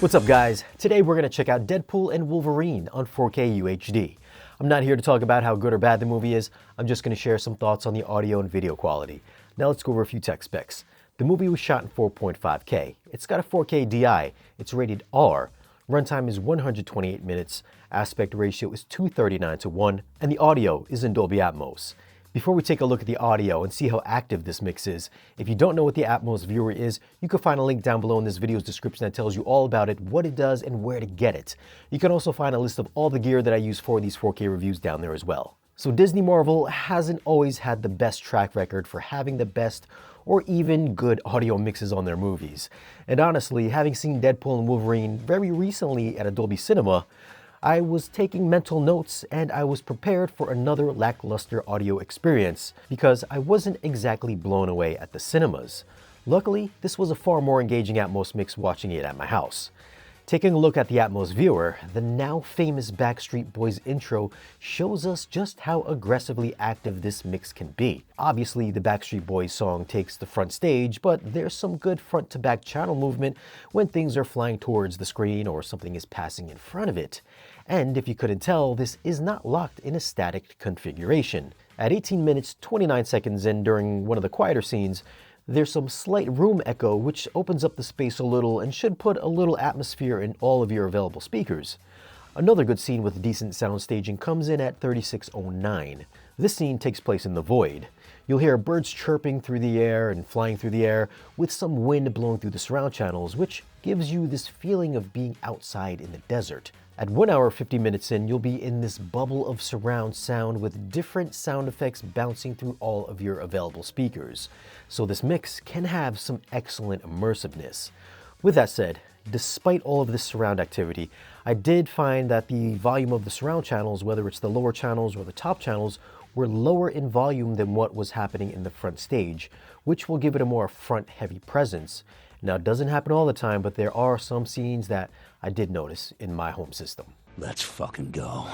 What's up guys? Today we're going to check out Deadpool and Wolverine on 4K UHD. I'm not here to talk about how good or bad the movie is, I'm just going to share some thoughts on the audio and video quality. Now let's go over a few tech specs. The movie was shot in 4.5K. It's got a 4K DI, it's rated R. Runtime is 128 minutes, aspect ratio is 239:1, and the audio is in Dolby Atmos. Before we take a look at the audio and see how active this mix is, if you don't know what the Atmos viewer is, you can find a link down below in this video's description that tells you all about it, what it does, and where to get it. You can also find a list of all the gear that I use for these 4K reviews down there as well. So Disney Marvel hasn't always had the best track record for having the best or even good audio mixes on their movies. And honestly, having seen Deadpool and Wolverine very recently at a Dolby Cinema, I was taking mental notes and I was prepared for another lackluster audio experience because I wasn't exactly blown away at the cinemas. Luckily, this was a far more engaging Atmos mix watching it at my house. Taking a look at the Atmos viewer, the now famous Backstreet Boys intro shows us just how aggressively active this mix can be. Obviously, the Backstreet Boys song takes the front stage, but there's some good front-to-back channel movement when things are flying towards the screen or something is passing in front of it. And if you couldn't tell, this is not locked in a static configuration. At 18 minutes 29 seconds in during one of the quieter scenes, there's some slight room echo which opens up the space a little and should put a little atmosphere in all of your available speakers. Another good scene with decent sound staging comes in at 36:09. This scene takes place in the void. You'll hear birds chirping through the air and flying through the air with some wind blowing through the surround channels, which gives you this feeling of being outside in the desert. At 1 hour 50 minutes in, you'll be in this bubble of surround sound with different sound effects bouncing through all of your available speakers. So this mix can have some excellent immersiveness. With that said, despite all of this surround activity, I did find that the volume of the surround channels, whether it's the lower channels or the top channels, were lower in volume than what was happening in the front stage, which will give it a more front-heavy presence. Now, it doesn't happen all the time, but there are some scenes that I did notice in my home system. Let's fucking go.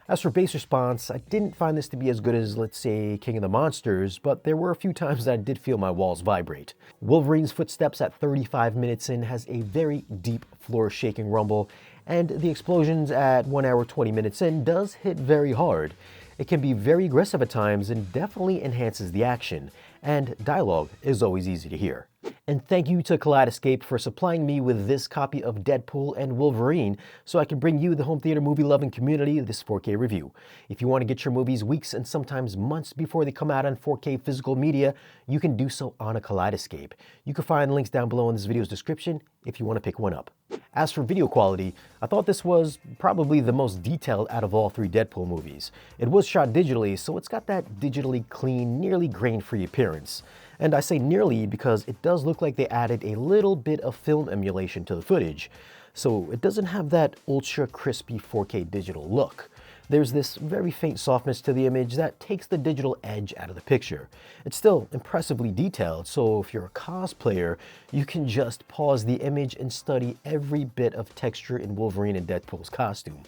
As for bass response, I didn't find this to be as good as, let's say, King of the Monsters, but there were a few times that I did feel my walls vibrate. Wolverine's footsteps at 35 minutes in has a very deep floor-shaking rumble, and the explosions at 1 hour 20 minutes in does hit very hard. It can be very aggressive at times and definitely enhances the action, and dialogue is always easy to hear. And thank you to Kaleidoscape for supplying me with this copy of Deadpool and Wolverine so I can bring you, the home theater movie-loving community, this 4K review. If you want to get your movies weeks and sometimes months before they come out on 4K physical media, you can do so on a Kaleidoscape. You can find links down below in this video's description if you want to pick one up. As for video quality, I thought this was probably the most detailed out of all three Deadpool movies. It was shot digitally, so it's got that digitally clean, nearly grain-free appearance. And I say nearly because it does look like they added a little bit of film emulation to the footage, so it doesn't have that ultra crispy 4K digital look. There's this very faint softness to the image that takes the digital edge out of the picture. It's still impressively detailed, so if you're a cosplayer, you can just pause the image and study every bit of texture in Wolverine and Deadpool's costume.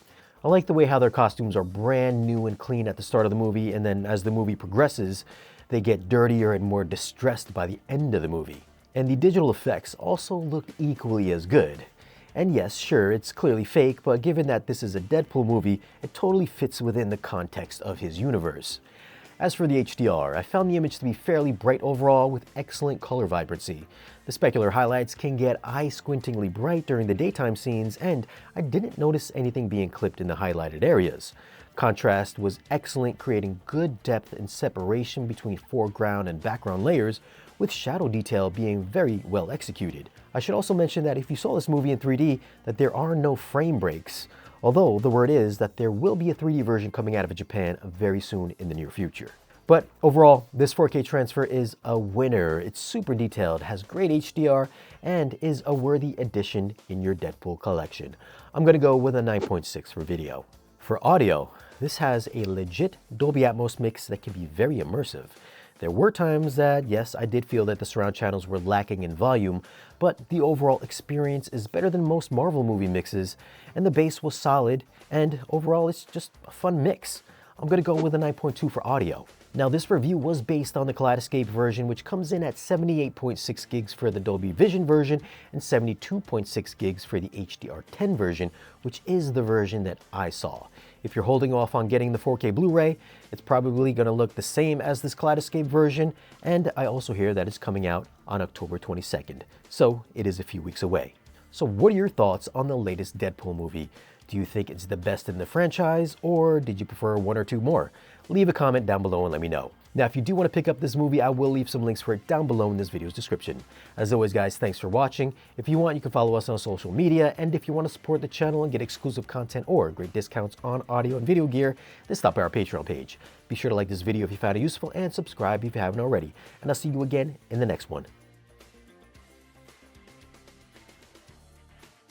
I like the way how their costumes are brand new and clean at the start of the movie, and then as the movie progresses, they get dirtier and more distressed by the end of the movie. And the digital effects also look equally as good. And yes, sure, it's clearly fake, but given that this is a Deadpool movie, it totally fits within the context of his universe. As for the HDR, I found the image to be fairly bright overall with excellent color vibrancy. The specular highlights can get eye-squintingly bright during the daytime scenes, and I didn't notice anything being clipped in the highlighted areas. Contrast was excellent, creating good depth and separation between foreground and background layers, with shadow detail being very well executed. I should also mention that if you saw this movie in 3D, that there are no frame breaks, although the word is that there will be a 3D version coming out of Japan very soon in the near future. But overall, this 4K transfer is a winner. It's super detailed, has great HDR, and is a worthy addition in your Deadpool collection. I'm gonna go with a 9.6 for video. For audio, this has a legit Dolby Atmos mix that can be very immersive. There were times that, yes, I did feel that the surround channels were lacking in volume, but the overall experience is better than most Marvel movie mixes, and the bass was solid, and overall it's just a fun mix. I'm gonna go with a 9.2 for audio. Now, this review was based on the Kaleidoscape version, which comes in at 78.6 gigs for the Dolby Vision version and 72.6 gigs for the HDR10 version, which is the version that I saw. If you're holding off on getting the 4K Blu-ray, it's probably going to look the same as this Kaleidoscape version, and I also hear that it's coming out on October 22nd, so it is a few weeks away. So what are your thoughts on the latest Deadpool movie? Do you think it's the best in the franchise, or did you prefer one or two more? Leave a comment down below and let me know. Now, if you do want to pick up this movie, I will leave some links for it down below in this video's description. As always, guys, thanks for watching. If you want, you can follow us on social media, and if you want to support the channel and get exclusive content or great discounts on audio and video gear, then stop by our Patreon page. Be sure to like this video if you found it useful, and subscribe if you haven't already. And I'll see you again in the next one.